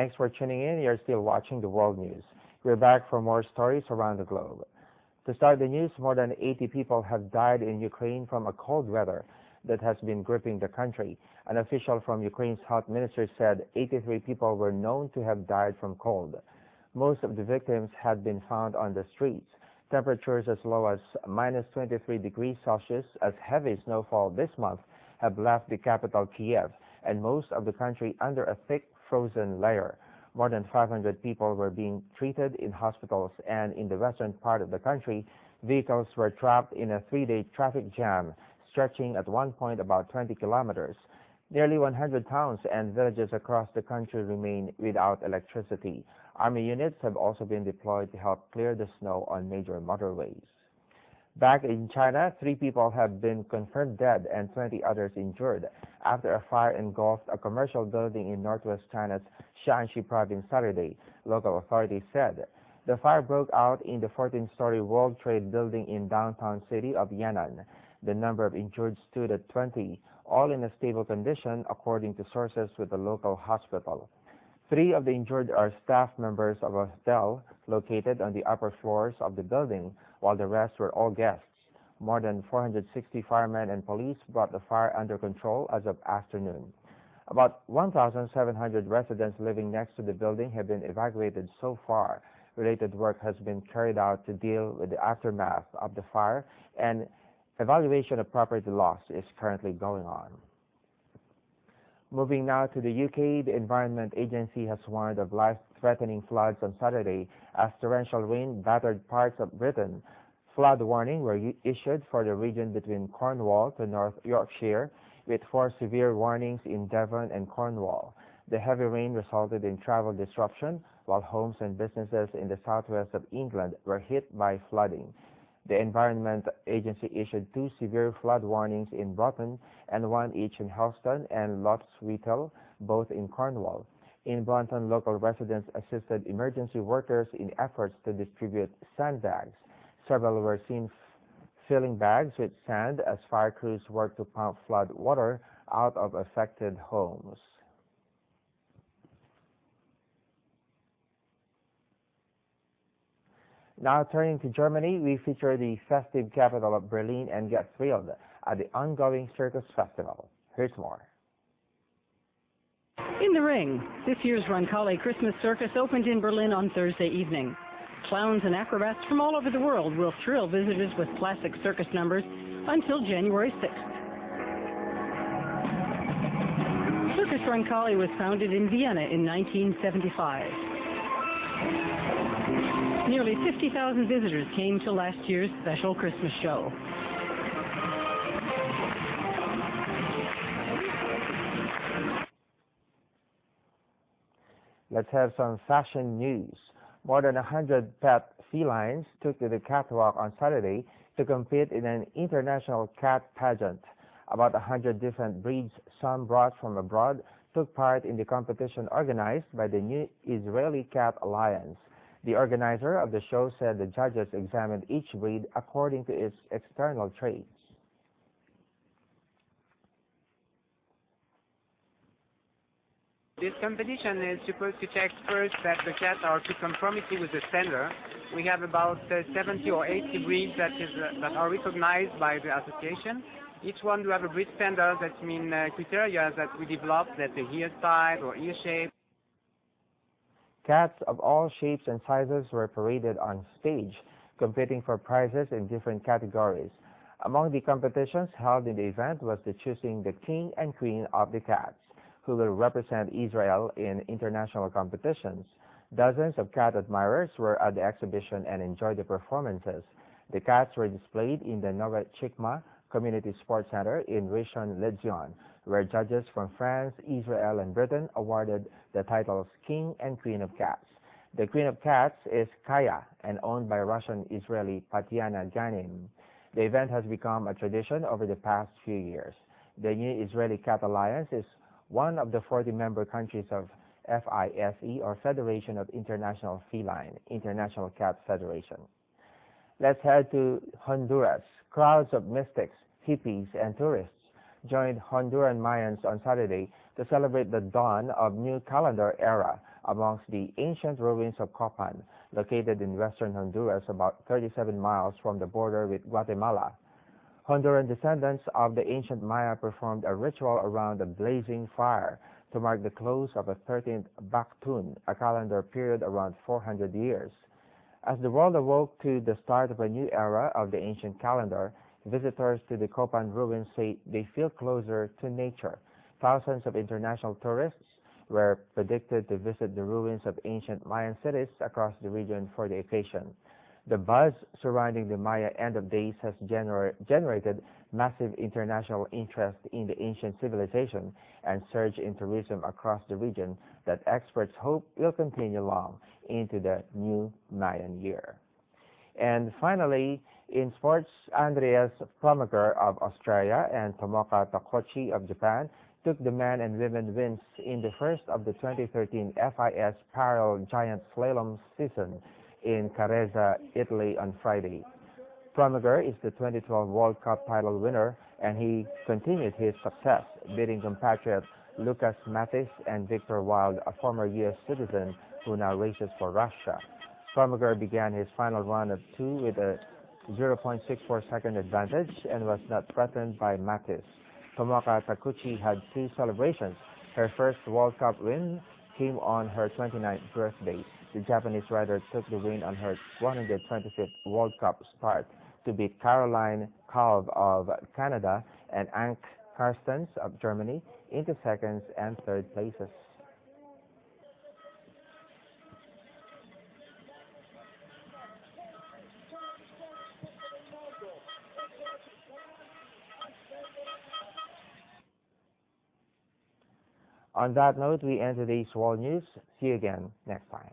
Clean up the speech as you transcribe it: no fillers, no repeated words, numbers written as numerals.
Thanks for tuning in. You're still watching the World News. We're back for more stories around the globe. To start the news, more than 80 people have died in Ukraine from a cold weather that has been gripping the country. An official from Ukraine's health ministry said 83 people were known to have died from cold. Most of the victims had been found on the streets. Temperatures as low as minus 23 degrees Celsius, as heavy snowfall this month, have left the capital Kiev and most of the country under a thick frozen layer. More than 500 people were being treated in hospitals, and in the western part of the country, vehicles were trapped in a three-day traffic jam stretching at one point about 20 kilometers. Nearly 100 towns and villages across the country remain without electricity. Army units have also been deployed to help clear the snow on major motorways. Back in China, 3 people have been confirmed dead and 20 others injured after a fire engulfed a commercial building in northwest China's Shaanxi province Saturday, local authorities said. The fire broke out in the 14-story World Trade building in downtown city of Yan'an. The number of injured stood at 20, all in a stable condition, according to sources with the local hospital. 3 of the injured are staff members of a hotel located on the upper floors of the building, while the rest were all guests. More than 460 firemen and police brought the fire under control as of afternoon. About 1,700 residents living next to the building have been evacuated so far. Related work has been carried out to deal with the aftermath of the fire, and evaluation of property loss is currently going on. Moving now to the UK, the Environment Agency has warned of life-threatening floods on Saturday as torrential rain battered parts of Britain. Flood warnings were issued for the region between Cornwall to North Yorkshire, with 4 severe warnings in Devon and Cornwall. The heavy rain resulted in travel disruption, while homes and businesses in the southwest of England were hit by flooding. The Environment Agency issued 2 severe flood warnings in Broughton and 1 each in Helston and Lotswittle, both in Cornwall. In Broughton, local residents assisted emergency workers in efforts to distribute sandbags. Several were seen filling bags with sand as fire crews worked to pump flood water out of affected homes. Now turning to Germany, we feature the festive capital of Berlin and get thrilled at the ongoing Circus Festival. Here's more. In the ring, this year's Roncalli Christmas Circus opened in Berlin on Thursday evening. Clowns and acrobats from all over the world will thrill visitors with classic circus numbers until January 6th. Circus Roncalli was founded in Vienna in 1975. Nearly 50,000 visitors came to last year's special Christmas show. Let's have some fashion news. More than 100 pet felines took to the catwalk on Saturday to compete in an international cat pageant. About 100 different breeds, some brought from abroad, took part in the competition organized by the New Israeli Cat Alliance. The organizer of the show said the judges examined each breed according to its external traits. This competition is supposed to check first that the cats are to conformity with the standard. We have about 70 or 80 breeds that are recognized by the association. Each one will have a breed standard, that means criteria that we developed, that the ear size or ear shape. Cats of all shapes and sizes were paraded on stage, competing for prizes in different categories. Among the competitions held in the event was the choosing the king and queen of the cats, who will represent Israel in international competitions. Dozens of cat admirers were at the exhibition and enjoyed the performances. The cats were displayed in the Novet Chikma Community Sports Center in Rishon LeZion, where judges from France, Israel, and Britain awarded the titles King and Queen of Cats. The Queen of Cats is Kaya and owned by Russian-Israeli Tatiana Ganin. The event has become a tradition over the past few years. The New Israeli Cat Alliance is one of the 40 member countries of FIFE, or Federation of International Feline, International Cat Federation. Let's head to Honduras. Crowds of mystics, hippies, and tourists joined Honduran Mayans on Saturday to celebrate the dawn of new calendar era amongst the ancient ruins of Copan, located in western Honduras about 37 miles from the border with Guatemala. Honduran descendants of the ancient Maya performed a ritual around a blazing fire to mark the close of a 13th Baktun, a calendar period around 400 years. As the world awoke to the start of a new era of the ancient calendar, visitors to the Copan ruins say they feel closer to nature. Thousands of international tourists were predicted to visit the ruins of ancient Mayan cities across the region for the occasion. The buzz surrounding the Maya end of days has generated massive international interest in the ancient civilization and surge in tourism across the region that experts hope will continue long into the new Mayan year. And finally, in sports, Andreas Plummaker of Australia and Tomoka Takochi of Japan took the men and women wins in the first of the 2013 FIS Parallel Giant Slalom season in Carezza, Italy on Friday. Plummaker is the 2012 World Cup title winner, and he continued his success, beating compatriot Lucas Mathis and Victor Wild, a former U.S. citizen who now races for Russia. Plummaker began his final run of 2 with a 0.64-second advantage and was not threatened by Mathis. Tomoka Takuchi had 2 celebrations. Her first World Cup win came on her 29th birthday. The Japanese rider took the win on her 125th World Cup start to beat Caroline Kalb of Canada and Anke Karstens of Germany into seconds and third places. On that note, we end today's world news. See you again next time.